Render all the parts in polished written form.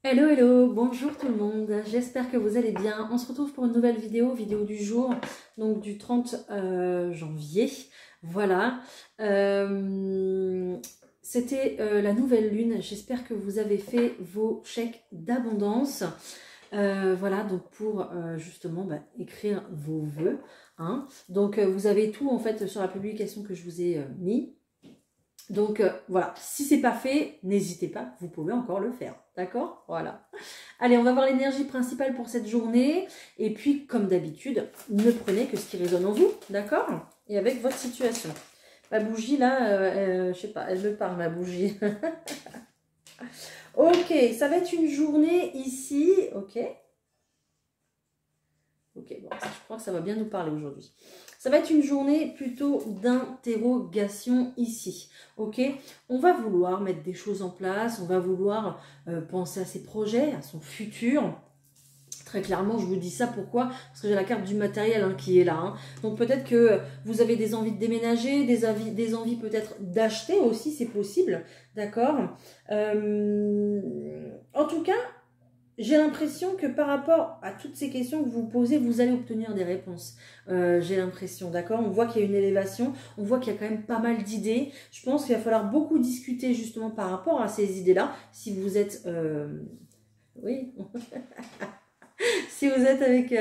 Hello, hello, bonjour tout le monde, j'espère que vous allez bien. On se retrouve pour une nouvelle vidéo du jour, donc du 30 janvier. Voilà, c'était la nouvelle lune, j'espère que vous avez fait vos chèques d'abondance. Voilà, donc pour justement écrire vos vœux. Hein. Donc vous avez tout en fait sur la publication que je vous ai mis. Donc voilà, si c'est pas fait, n'hésitez pas, vous pouvez encore le faire, d'accord? Voilà. Allez, on va voir l'énergie principale pour cette journée. Et puis, comme d'habitude, ne prenez que ce qui résonne en vous, d'accord? Et avec votre situation. La bougie, là, je sais pas, elle me parle, ma bougie. Ok, ça va être une journée ici, ok? Ok, bon, je crois que ça va bien nous parler aujourd'hui. Ça va être une journée plutôt d'interrogation ici, ok? On va vouloir mettre des choses en place, on va vouloir penser à ses projets, à son futur. Très clairement, je vous dis ça, pourquoi? Parce que j'ai la carte du matériel hein, qui est là. Hein. Donc peut-être que vous avez des envies de déménager, des envies peut-être d'acheter aussi, c'est possible, d'accord? En tout cas, j'ai l'impression que par rapport à toutes ces questions que vous posez, vous allez obtenir des réponses. J'ai l'impression, d'accord? On voit qu'il y a une élévation, on voit qu'il y a quand même pas mal d'idées. Je pense qu'il va falloir beaucoup discuter justement par rapport à ces idées-là. Si vous êtes... Oui, si vous êtes avec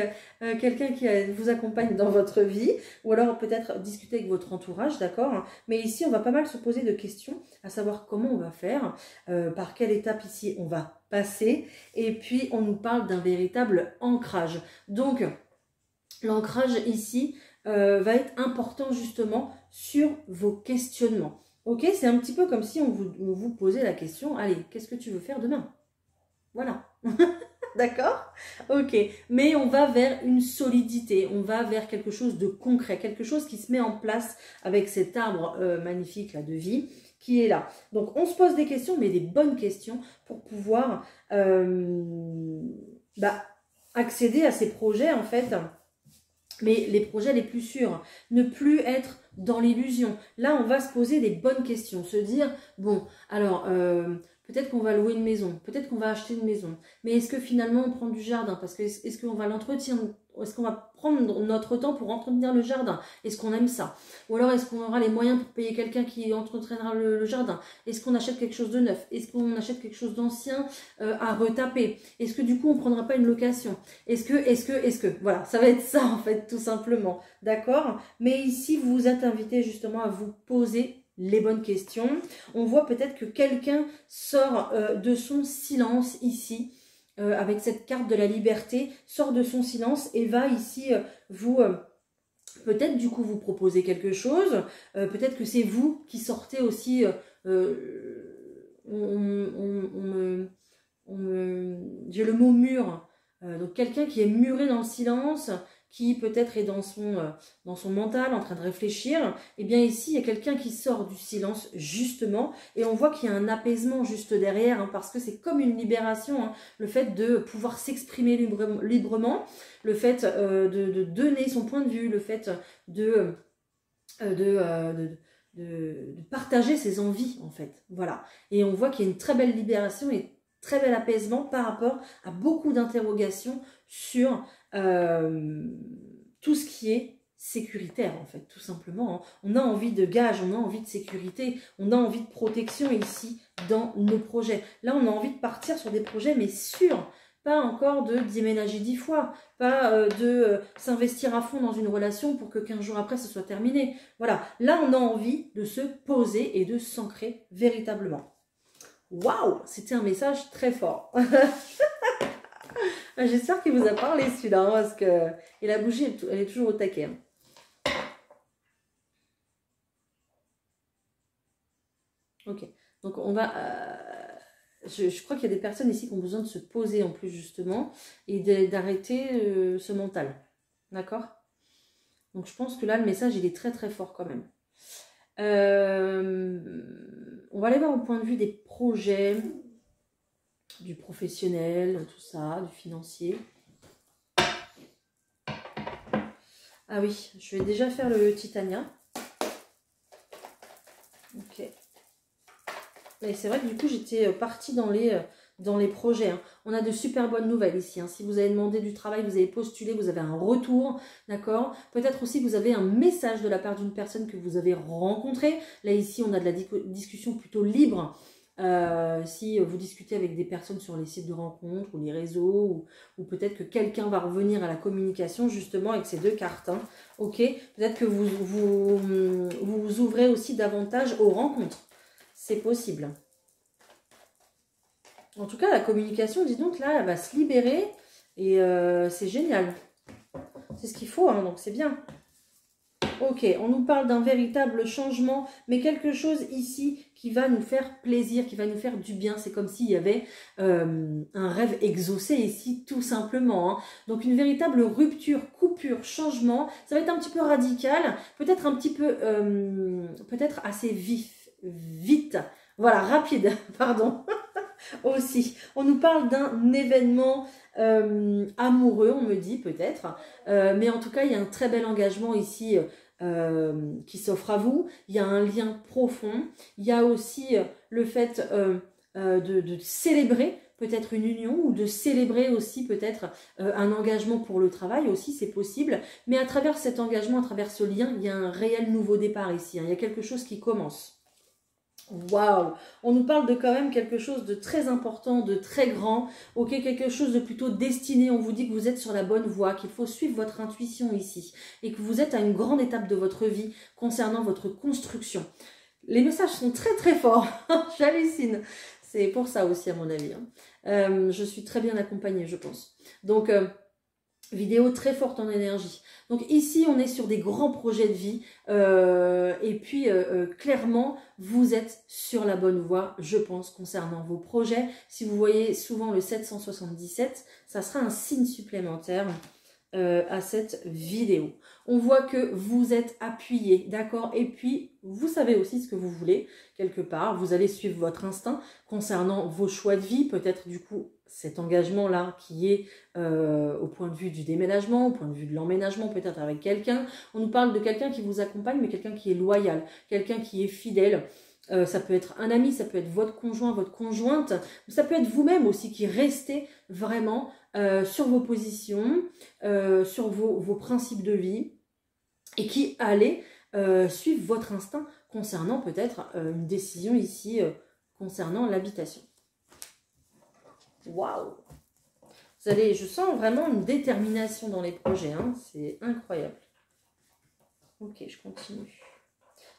quelqu'un qui vous accompagne dans votre vie, ou alors peut-être discuter avec votre entourage, d'accord? Mais ici, on va pas mal se poser de questions, à savoir comment on va faire, par quelle étape ici on va passer, et puis on nous parle d'un véritable ancrage. Donc, l'ancrage ici va être important justement sur vos questionnements. Ok, c'est un petit peu comme si on vous posait la question, allez, qu'est-ce que tu veux faire demain? Voilà. D'accord? Ok. Mais on va vers une solidité, on va vers quelque chose de concret, quelque chose qui se met en place avec cet arbre magnifique là, de vie qui est là. Donc on se pose des questions, mais des bonnes questions pour pouvoir accéder à ces projets en fait. Mais les projets les plus sûrs, ne plus être dans l'illusion. Là, on va se poser des bonnes questions, se dire, bon, alors, peut-être qu'on va louer une maison, peut-être qu'on va acheter une maison, mais est-ce que finalement on prend du jardin? Parce que est-ce qu'on va l'entretenir? Est-ce qu'on va prendre notre temps pour entretenir le jardin? Est-ce qu'on aime ça? Ou alors est-ce qu'on aura les moyens pour payer quelqu'un qui entretiendra le jardin? Est-ce qu'on achète quelque chose de neuf? Est-ce qu'on achète quelque chose d'ancien à retaper? Est-ce que du coup on ne prendra pas une location? Est-ce que, voilà, ça va être ça en fait, tout simplement, d'accord? Mais ici, vous vous êtes invité justement à vous poser les bonnes questions. On voit peut-être que quelqu'un sort de son silence ici, avec cette carte de la liberté, sort de son silence et va ici vous... peut-être du coup vous proposer quelque chose, peut-être que c'est vous qui sortez aussi, j'ai le mot mur, donc quelqu'un qui est muré dans le silence, qui peut-être est dans son mental en train de réfléchir, et bien ici il y a quelqu'un qui sort du silence justement, et on voit qu'il y a un apaisement juste derrière, hein, parce que c'est comme une libération, hein, le fait de pouvoir s'exprimer librement, le fait de donner son point de vue, le fait de, euh, de, euh, de, de partager ses envies en fait, voilà. Et on voit qu'il y a une très belle libération et très bel apaisement par rapport à beaucoup d'interrogations sur tout ce qui est sécuritaire en fait, tout simplement. Hein. On a envie de gage, on a envie de sécurité, on a envie de protection ici dans nos projets. Là, on a envie de partir sur des projets mais sûrs, pas encore de déménager 10 fois, pas de s'investir à fond dans une relation pour que 15 jours après, ce soit terminé. Voilà, là, on a envie de se poser et de s'ancrer véritablement. Waouh, c'était un message très fort. J'espère qu'il vous a parlé celui-là, hein, parce que et la bougie, elle est toujours au taquet. Hein. Ok, donc on va... je crois qu'il y a des personnes ici qui ont besoin de se poser en plus justement et d'arrêter ce mental. D'accord? Donc je pense que là, le message, il est très très fort quand même. On va aller voir au point de vue des projets, du professionnel, tout ça, du financier. Ah oui, je vais déjà faire le Titania. Ok. Et c'est vrai que du coup, j'étais partie dans dans les projets. Hein. On a de super bonnes nouvelles ici. Hein. Si vous avez demandé du travail, vous avez postulé, vous avez un retour, d'accord? Peut-être aussi que vous avez un message de la part d'une personne que vous avez rencontrée. Là, ici, on a de la discussion plutôt libre. Si vous discutez avec des personnes sur les sites de rencontres ou les réseaux, ou peut-être que quelqu'un va revenir à la communication justement avec ces deux cartes. Hein. Ok, peut-être que vous ouvrez aussi davantage aux rencontres. C'est possible. En tout cas, la communication, dis donc, là, elle va se libérer et c'est génial. C'est ce qu'il faut, hein, donc c'est bien. Ok, on nous parle d'un véritable changement, mais quelque chose ici qui va nous faire plaisir, qui va nous faire du bien. C'est comme s'il y avait un rêve exaucé ici, tout simplement. Hein. Donc une véritable rupture, coupure, changement. Ça va être un petit peu radical, peut-être un petit peu, peut-être assez vite. Voilà, rapide, pardon. Aussi, on nous parle d'un événement amoureux, on me dit peut-être, mais en tout cas, il y a un très bel engagement ici qui s'offre à vous. Il y a un lien profond. Il y a aussi le fait de célébrer peut-être une union ou de célébrer aussi peut-être un engagement pour le travail aussi, c'est possible. Mais à travers cet engagement, à travers ce lien, il y a un réel nouveau départ ici. Hein. Il y a quelque chose qui commence. Waouh, on nous parle de quand même quelque chose de très important, de très grand, ok, quelque chose de plutôt destiné. On vous dit que vous êtes sur la bonne voie, qu'il faut suivre votre intuition ici et que vous êtes à une grande étape de votre vie concernant votre construction. Les messages sont très très forts, j'hallucine. C'est pour ça aussi à mon avis. Hein. Je suis très bien accompagnée, je pense. Donc vidéo très forte en énergie. Donc ici, on est sur des grands projets de vie et puis clairement, vous êtes sur la bonne voie, je pense, concernant vos projets. Si vous voyez souvent le 777, ça sera un signe supplémentaire à cette vidéo. On voit que vous êtes appuyé, d'accord? Et puis, vous savez aussi ce que vous voulez, quelque part. Vous allez suivre votre instinct concernant vos choix de vie, peut-être du coup cet engagement-là qui est au point de vue du déménagement, au point de vue de l'emménagement, peut-être avec quelqu'un. On nous parle de quelqu'un qui vous accompagne, mais quelqu'un qui est loyal, quelqu'un qui est fidèle. Ça peut être un ami, ça peut être votre conjoint, votre conjointe, ça peut être vous-même aussi qui restez vraiment sur vos positions, sur vos principes de vie et qui allez suivre votre instinct concernant peut-être une décision ici concernant l'habitation. Waouh! Je sens vraiment une détermination dans les projets, hein, c'est incroyable. Ok, je continue.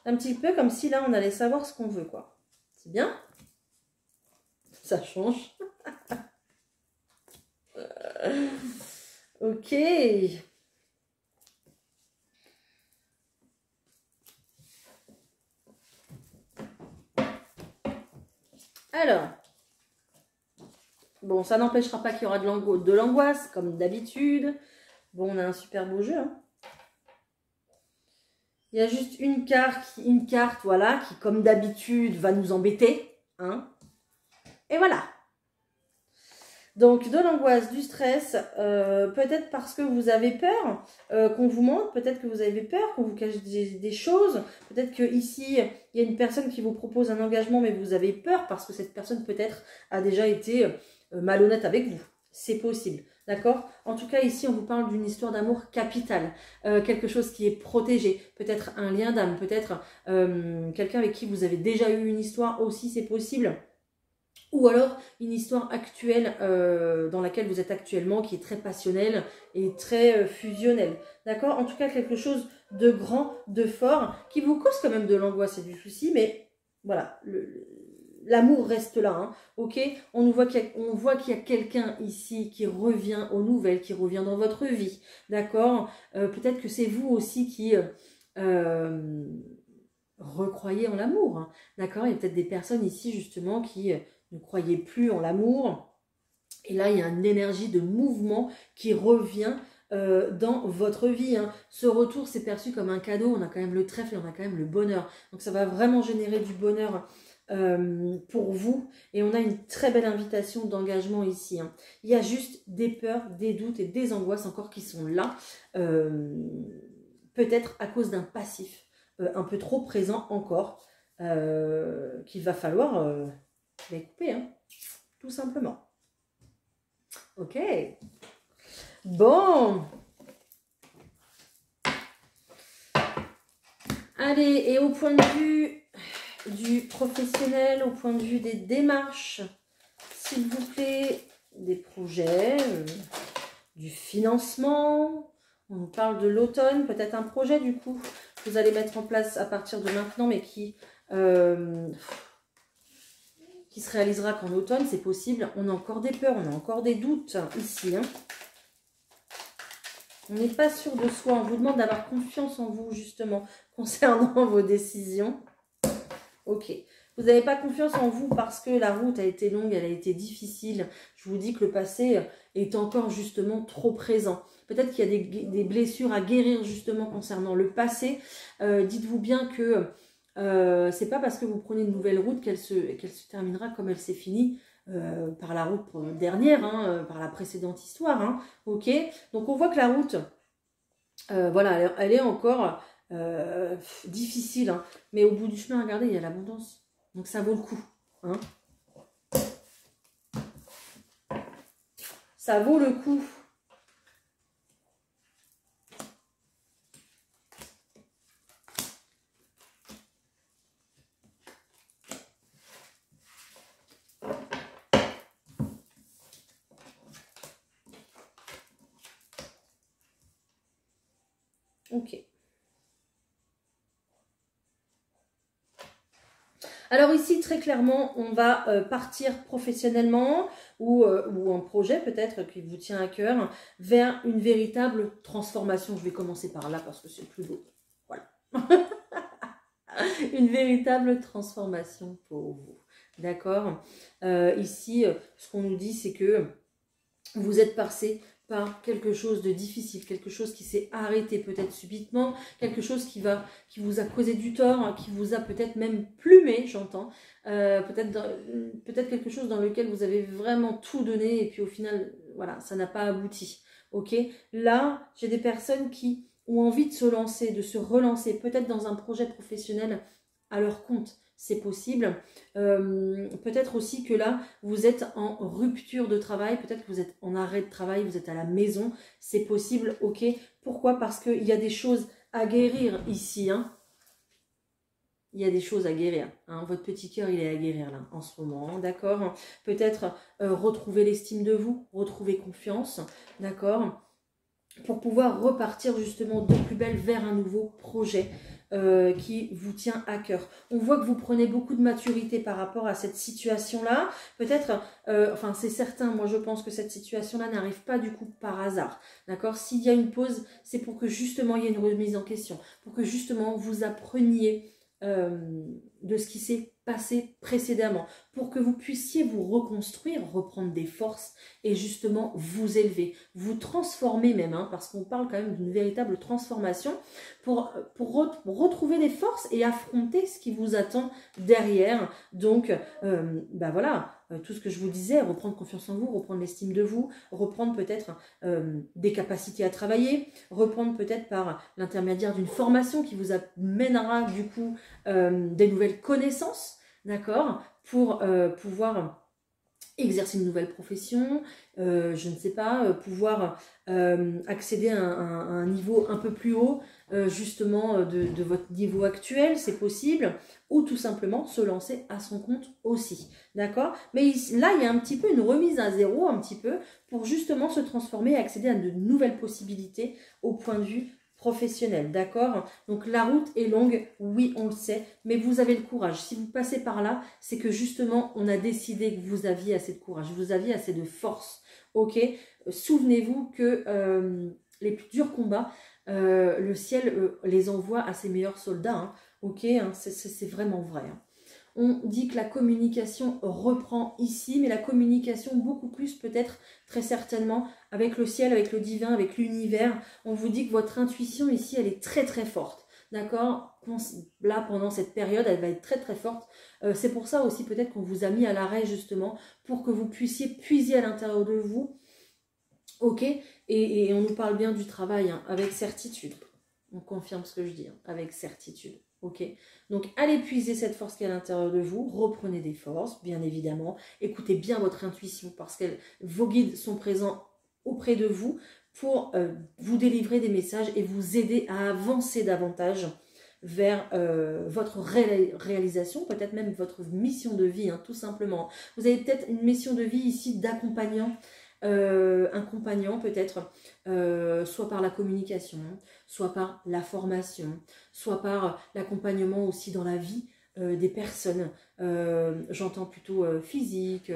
Un petit peu comme si là on allait savoir ce qu'on veut, quoi. C'est bien? Ça change. Ok. Alors, bon, ça n'empêchera pas qu'il y aura de l'angoisse, comme d'habitude. Bon, on a un super beau jeu. Hein. Il y a juste une carte, voilà, qui, comme d'habitude, va nous embêter. Hein. Et voilà. Donc, de l'angoisse, du stress, peut-être parce que vous avez peur qu'on vous mente, peut-être que vous avez peur qu'on vous cache des choses, peut-être qu'ici, il y a une personne qui vous propose un engagement, mais vous avez peur parce que cette personne peut-être a déjà été malhonnête avec vous. C'est possible, d'accord? En tout cas, ici, on vous parle d'une histoire d'amour capitale, quelque chose qui est protégé, peut-être un lien d'âme, peut-être quelqu'un avec qui vous avez déjà eu une histoire aussi, c'est possible. Ou alors une histoire actuelle dans laquelle vous êtes actuellement, qui est très passionnelle et très fusionnelle. D'accord? En tout cas, quelque chose de grand, de fort, qui vous cause quand même de l'angoisse et du souci, mais voilà, l'amour reste là. Hein, ok? On voit qu'il y a quelqu'un ici qui revient aux nouvelles, qui revient dans votre vie. D'accord? Peut-être que c'est vous aussi qui recroyez en l'amour. Hein, d'accord? Il y a peut-être des personnes ici justement qui ne croyez plus en l'amour. Et là, il y a une énergie de mouvement qui revient dans votre vie. Hein. Ce retour, c'est perçu comme un cadeau. On a quand même le trèfle et on a quand même le bonheur. Donc, ça va vraiment générer du bonheur pour vous. Et on a une très belle invitation d'engagement ici. Hein. Il y a juste des peurs, des doutes et des angoisses encore qui sont là. Peut-être à cause d'un passif un peu trop présent encore. Qu'il va falloir... couper, hein. tout simplement. Ok. Bon. Allez, et au point de vue du professionnel, au point de vue des démarches, s'il vous plaît, des projets, du financement, on nous parle de l'automne, peut-être un projet du coup, que vous allez mettre en place à partir de maintenant, mais qui se réalisera qu'en automne, c'est possible. On a encore des peurs, on a encore des doutes ici. Hein. On n'est pas sûr de soi, on vous demande d'avoir confiance en vous justement, concernant vos décisions. Ok. Vous n'avez pas confiance en vous parce que la route a été longue, elle a été difficile. Je vous dis que le passé est encore justement trop présent. Peut-être qu'il y a des blessures à guérir justement concernant le passé. Dites-vous bien que c'est pas parce que vous prenez une nouvelle route qu'elle se terminera comme elle s'est finie par la route dernière, hein, par la précédente histoire. Hein, ok. Donc on voit que la route, voilà, elle est encore difficile. Hein, mais au bout du chemin, regardez, il y a l'abondance. Donc ça vaut le coup. Hein. Ça vaut le coup. Ok. Alors ici, très clairement, on va partir professionnellement ou un projet peut-être qui vous tient à cœur vers une véritable transformation. Je vais commencer par là parce que c'est le plus beau. Voilà. Une véritable transformation pour vous. D'accord. Ici, ce qu'on nous dit, c'est que vous êtes passé par quelque chose de difficile, quelque chose qui s'est arrêté peut-être subitement, quelque chose qui vous a causé du tort, qui vous a peut-être même plumé, j'entends, peut-être quelque chose dans lequel vous avez vraiment tout donné et puis au final, voilà, ça n'a pas abouti. Ok. Là, j'ai des personnes qui ont envie de se lancer, de se relancer, peut-être dans un projet professionnel à leur compte. C'est possible. Peut-être aussi que là, vous êtes en rupture de travail, peut-être que vous êtes en arrêt de travail, vous êtes à la maison, c'est possible, ok. Pourquoi? Parce qu'il y a des choses à guérir ici, hein. Il y a des choses à guérir, hein. Votre petit cœur, il est à guérir là, en ce moment, d'accord. Peut-être retrouver l'estime de vous, retrouver confiance, d'accord, pour pouvoir repartir justement de plus belle vers un nouveau projet. Qui vous tient à cœur. On voit que vous prenez beaucoup de maturité par rapport à cette situation-là. Peut-être, enfin c'est certain, moi je pense que cette situation-là n'arrive pas du coup par hasard. D'accord? S'il y a une pause, c'est pour que justement il y ait une remise en question. Pour que justement vous appreniez de ce qui s'est passé précédemment. Pour que vous puissiez vous reconstruire, reprendre des forces et justement vous élever. Vous transformer même, hein, parce qu'on parle quand même d'une véritable transformation pour retrouver des forces et affronter ce qui vous attend derrière. Donc, ben voilà, tout ce que je vous disais, reprendre confiance en vous, reprendre l'estime de vous, reprendre peut-être des capacités à travailler, reprendre peut-être par l'intermédiaire d'une formation qui vous amènera du coup des nouvelles connaissances, d'accord, pour pouvoir exercer une nouvelle profession, je ne sais pas, pouvoir accéder à un niveau un peu plus haut, justement de votre niveau actuel, c'est possible, ou tout simplement se lancer à son compte aussi, d'accord. Mais là, il y a un petit peu une remise à zéro, un petit peu, pour justement se transformer et accéder à de nouvelles possibilités au point de vue professionnel, d'accord. Donc la route est longue, oui on le sait, mais vous avez le courage. Si vous passez par là, c'est que justement on a décidé que vous aviez assez de courage, vous aviez assez de force, ok. Souvenez-vous que les plus durs combats, le ciel les envoie à ses meilleurs soldats, hein, ok, hein, c'est vraiment vrai. Hein. On dit que la communication reprend ici, mais la communication beaucoup plus peut-être très certainement avec le ciel, avec le divin, avec l'univers. On vous dit que votre intuition ici, elle est très très forte. D'accord? Là, pendant cette période, elle va être très très forte. C'est pour ça aussi peut-être qu'on vous a mis à l'arrêt justement pour que vous puissiez puiser à l'intérieur de vous. Ok? Et on nous parle bien du travail, hein, avec certitude. On confirme ce que je dis, hein, avec certitude. ok? Donc, allez puiser cette force qui est à l'intérieur de vous, reprenez des forces, bien évidemment. Écoutez bien votre intuition parce que vos guides sont présents auprès de vous pour vous délivrer des messages et vous aider à avancer davantage vers votre réalisation, peut-être même votre mission de vie, hein, tout simplement. Vous avez peut-être une mission de vie ici d'accompagnant, un compagnon peut-être, soit par la communication, soit par la formation, soit par l'accompagnement aussi dans la vie des personnes, j'entends plutôt physique,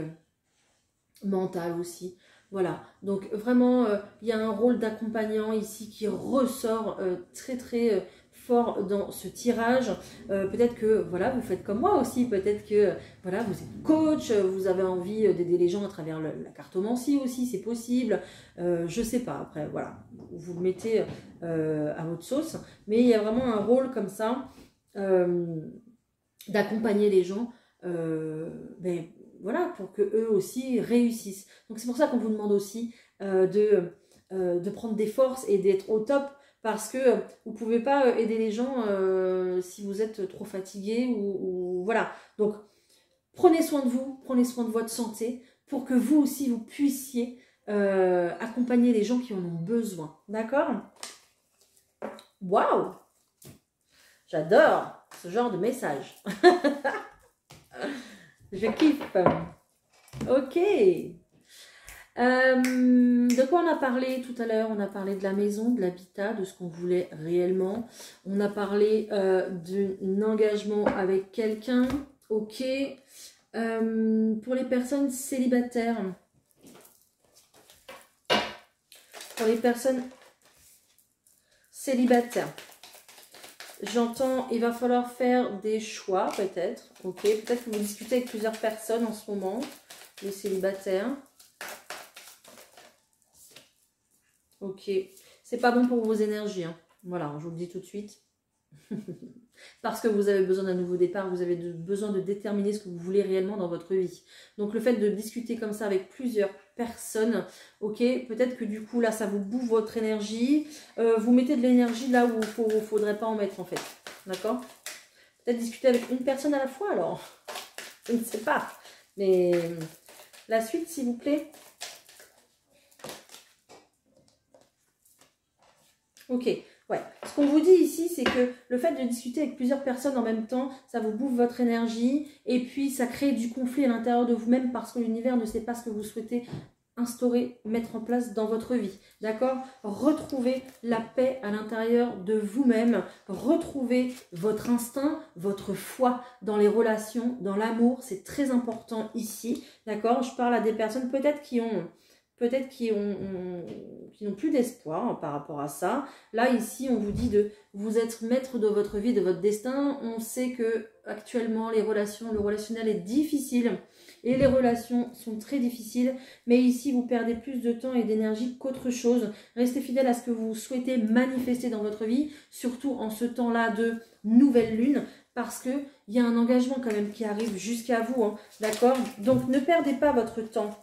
mental aussi. Voilà, donc vraiment, il y a un rôle d'accompagnant ici qui ressort très très fort dans ce tirage. Peut-être que voilà, vous faites comme moi aussi, peut-être que voilà, vous êtes coach, vous avez envie d'aider les gens à travers la cartomancie aussi, c'est possible. Je sais pas, après voilà, vous le mettez à votre sauce, mais il y a vraiment un rôle comme ça d'accompagner les gens. Ben, voilà, pour que eux aussi réussissent. Donc c'est pour ça qu'on vous demande aussi de prendre des forces et d'être au top, parce que vous ne pouvez pas aider les gens si vous êtes trop fatigué ou voilà. Donc prenez soin de vous, prenez soin de votre santé pour que vous aussi vous puissiez accompagner les gens qui en ont besoin. D'accord? Waouh! J'adore ce genre de message. Je kiffe. Ok. De quoi on a parlé tout à l'heure? On a parlé de la maison, de l'habitat, de ce qu'on voulait réellement. On a parlé d'un engagement avec quelqu'un. Ok. Pour les personnes célibataires. Pour les personnes célibataires. J'entends, il va falloir faire des choix peut-être. Ok, peut-être que vous discutez avec plusieurs personnes en ce moment, les célibataires. Ok, c'est pas bon pour vos énergies. Hein. Voilà, je vous le dis tout de suite. Parce que vous avez besoin d'un nouveau départ, vous avez besoin de déterminer ce que vous voulez réellement dans votre vie. Donc le fait de discuter comme ça avec plusieurs personnes, ok, peut-être que du coup là ça vous bouffe votre énergie, vous mettez de l'énergie là où il ne faudrait pas en mettre en fait, d'accord? Peut-être discuter avec une personne à la fois alors, je ne sais pas, mais la suite s'il vous plaît. Ok. Ouais, ce qu'on vous dit ici, c'est que le fait de discuter avec plusieurs personnes en même temps, ça vous bouffe votre énergie et puis ça crée du conflit à l'intérieur de vous-même parce que l'univers ne sait pas ce que vous souhaitez instaurer, mettre en place dans votre vie. D'accord? Retrouvez la paix à l'intérieur de vous-même, retrouvez votre instinct, votre foi dans les relations, dans l'amour, c'est très important ici. D'accord? Je parle à des personnes peut-être qui n'ont plus d'espoir hein, par rapport à ça. Là, ici, on vous dit de vous être maître de votre vie, de votre destin. On sait que actuellement, le relationnel est difficile et les relations sont très difficiles. Mais ici, vous perdez plus de temps et d'énergie qu'autre chose. Restez fidèle à ce que vous souhaitez manifester dans votre vie, surtout en ce temps-là de nouvelle lune, parce qu'il y a un engagement quand même qui arrive jusqu'à vous. Hein, d'accord? Donc, ne perdez pas votre temps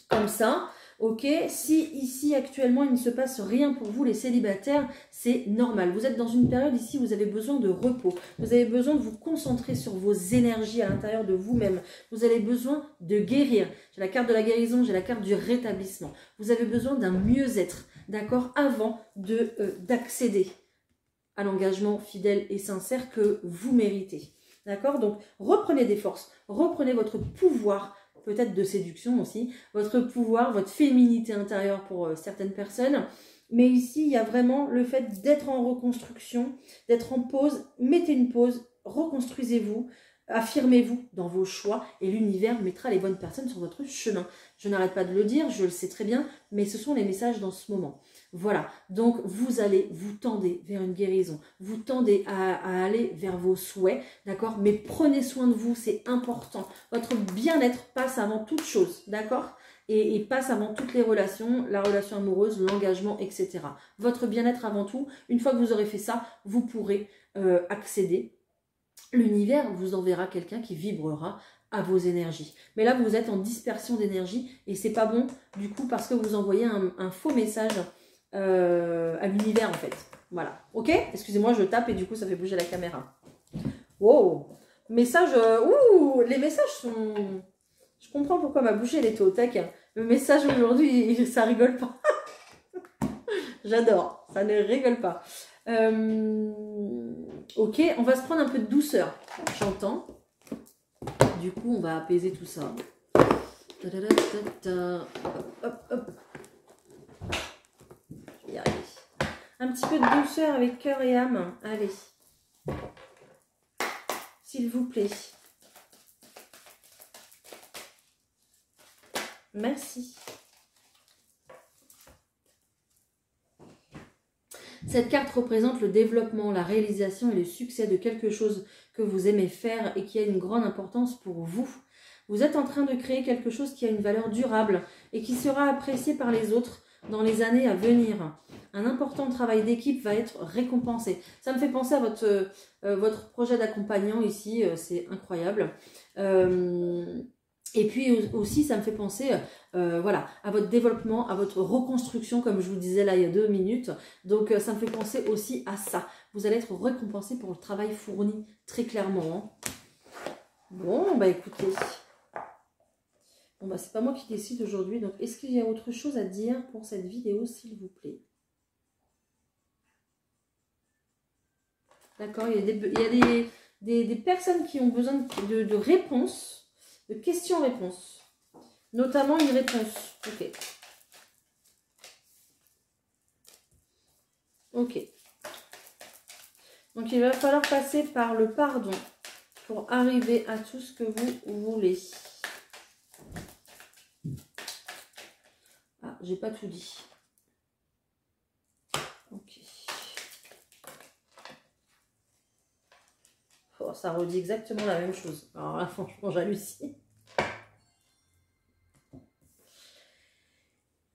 comme ça, ok? Si ici actuellement il ne se passe rien pour vous les célibataires, c'est normal. Vous êtes dans une période ici où vous avez besoin de repos. Vous avez besoin de vous concentrer sur vos énergies à l'intérieur de vous-même. Vous avez besoin de guérir. J'ai la carte de la guérison, j'ai la carte du rétablissement. Vous avez besoin d'un mieux-être, d'accord? Avant d'accéder à l'engagement fidèle et sincère que vous méritez. D'accord? Donc reprenez des forces, reprenez votre pouvoir, peut-être de séduction aussi, votre pouvoir, votre féminité intérieure pour certaines personnes. Mais ici, il y a vraiment le fait d'être en reconstruction, d'être en pause. Mettez une pause, reconstruisez-vous, affirmez-vous dans vos choix et l'univers mettra les bonnes personnes sur votre chemin. Je n'arrête pas de le dire, je le sais très bien, mais ce sont les messages dans ce moment. Voilà, donc vous tendez vers une guérison, vous tendez à aller vers vos souhaits, d'accord? Mais prenez soin de vous, c'est important. Votre bien-être passe avant toute chose, d'accord? Et passe avant toutes les relations, la relation amoureuse, l'engagement, etc. Votre bien-être avant tout, une fois que vous aurez fait ça, vous pourrez accéder. L'univers vous enverra quelqu'un qui vibrera à vos énergies. Mais là, vous êtes en dispersion d'énergie et c'est pas bon du coup parce que vous envoyez un faux message à l'univers en fait. Voilà. Ok? Excusez-moi, je tape et du coup, ça fait bouger la caméra. Wow! Message. Ouh! Les messages sont. Je comprends pourquoi ma bouche, elle était au tac. Le message aujourd'hui, ça rigole pas. J'adore. Ça ne rigole pas. Ok, on va se prendre un peu de douceur. J'entends. Du coup, on va apaiser tout ça. Hop, hop. Je vais y arriver. Un petit peu de douceur avec cœur et âme. Allez. S'il vous plaît. Merci. Cette carte représente le développement, la réalisation et le succès de quelque chose que vous aimez faire et qui a une grande importance pour vous. Vous êtes en train de créer quelque chose qui a une valeur durable et qui sera apprécié par les autres dans les années à venir. Un important travail d'équipe va être récompensé. Ça me fait penser à votre projet d'accompagnant ici, c'est incroyable. Et puis aussi, ça me fait penser voilà, à votre développement, à votre reconstruction, comme je vous disais là il y a 2 minutes. Donc, ça me fait penser aussi à ça. Vous allez être récompensé pour le travail fourni, très clairement. Hein. Bon, bah écoutez. Bon, bah c'est pas moi qui décide aujourd'hui. Donc, est-ce qu'il y a autre chose à dire pour cette vidéo, s'il vous plaît? D'accord, il y a des personnes qui ont besoin de réponses, de questions-réponses. Notamment une réponse. Ok. Ok. Donc, il va falloir passer par le pardon pour arriver à tout ce que vous voulez. Ah, j'ai pas tout dit. Ok. Oh, ça redit exactement la même chose. Alors là, franchement, j'hallucine.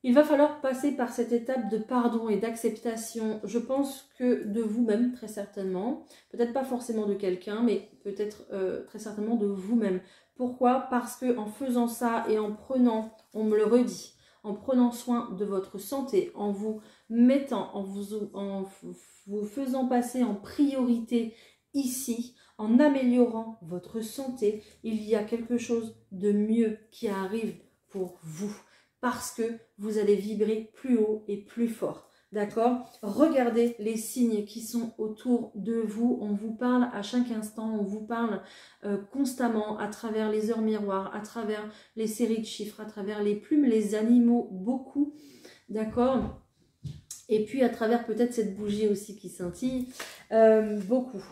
Il va falloir passer par cette étape de pardon et d'acceptation, je pense que de vous-même, très certainement. Peut-être pas forcément de quelqu'un, mais peut-être très certainement de vous-même. Pourquoi? Parce que en faisant ça et en prenant, on me le redit, en prenant soin de votre santé, en vous mettant, en vous faisant passer en priorité ici, en améliorant votre santé, il y a quelque chose de mieux qui arrive pour vous. Parce que vous allez vibrer plus haut et plus fort. D'accord? Regardez les signes qui sont autour de vous. On vous parle à chaque instant, on vous parle constamment à travers les heures miroirs, à travers les séries de chiffres, à travers les plumes, les animaux, beaucoup. D'accord? Et puis à travers peut-être cette bougie aussi qui scintille, beaucoup.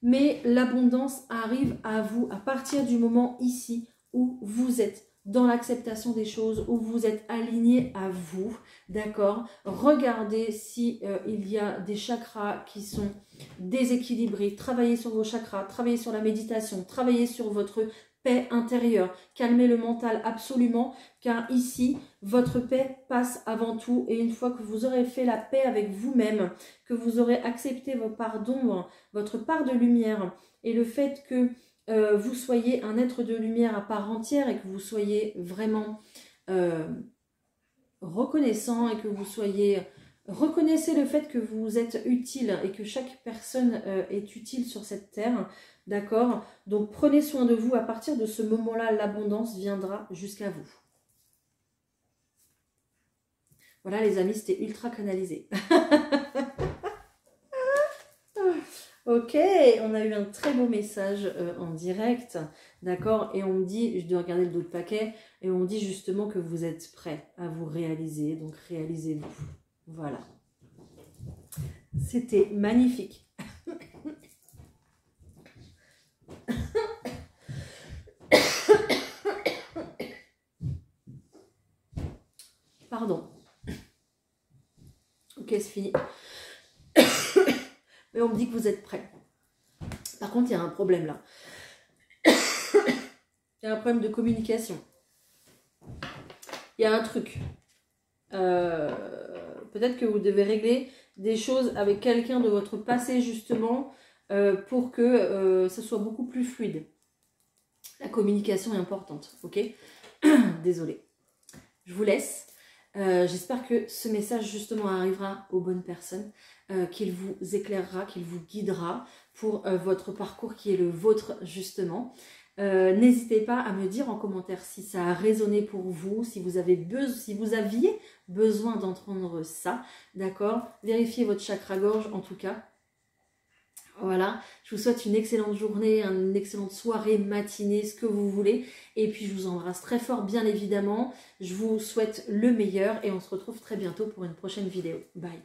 Mais l'abondance arrive à vous à partir du moment ici où vous êtes dans l'acceptation des choses, où vous êtes aligné à vous, d'accord? Regardez si il y a des chakras qui sont déséquilibrés, travaillez sur vos chakras, travaillez sur la méditation, travaillez sur votre paix intérieure, calmez le mental absolument, car ici, votre paix passe avant tout, et une fois que vous aurez fait la paix avec vous-même, que vous aurez accepté vos parts d'ombre, votre part de lumière, et le fait que vous soyez un être de lumière à part entière et que vous soyez vraiment reconnaissant et que vous soyez... Reconnaissez le fait que vous êtes utile et que chaque personne est utile sur cette terre, d'accord? Donc prenez soin de vous, à partir de ce moment-là, l'abondance viendra jusqu'à vous. Voilà les amis, c'était ultra canalisé. Ok, on a eu un très beau message en direct, d'accord? Et on me dit, je dois regarder le dos de paquet, et on me dit justement que vous êtes prêts à vous réaliser, donc réalisez-vous. Voilà. C'était magnifique. Pardon. Ok, c'est fini. Mais on me dit que vous êtes prêts. Par contre, il y a un problème là. Il y a un problème de communication. Il y a un truc. Peut-être que vous devez régler des choses avec quelqu'un de votre passé justement pour que ça soit beaucoup plus fluide. La communication est importante, ok? Désolée. Je vous laisse. J'espère que ce message justement arrivera aux bonnes personnes, qu'il vous éclairera, qu'il vous guidera pour votre parcours qui est le vôtre justement. N'hésitez pas à me dire en commentaire si ça a résonné pour vous, si vous aviez besoin d'entendre ça, d'accord? Vérifiez votre chakra-gorge en tout cas. Voilà, je vous souhaite une excellente journée, une excellente soirée, matinée, ce que vous voulez. Et puis je vous embrasse très fort bien évidemment. Je vous souhaite le meilleur et on se retrouve très bientôt pour une prochaine vidéo. Bye!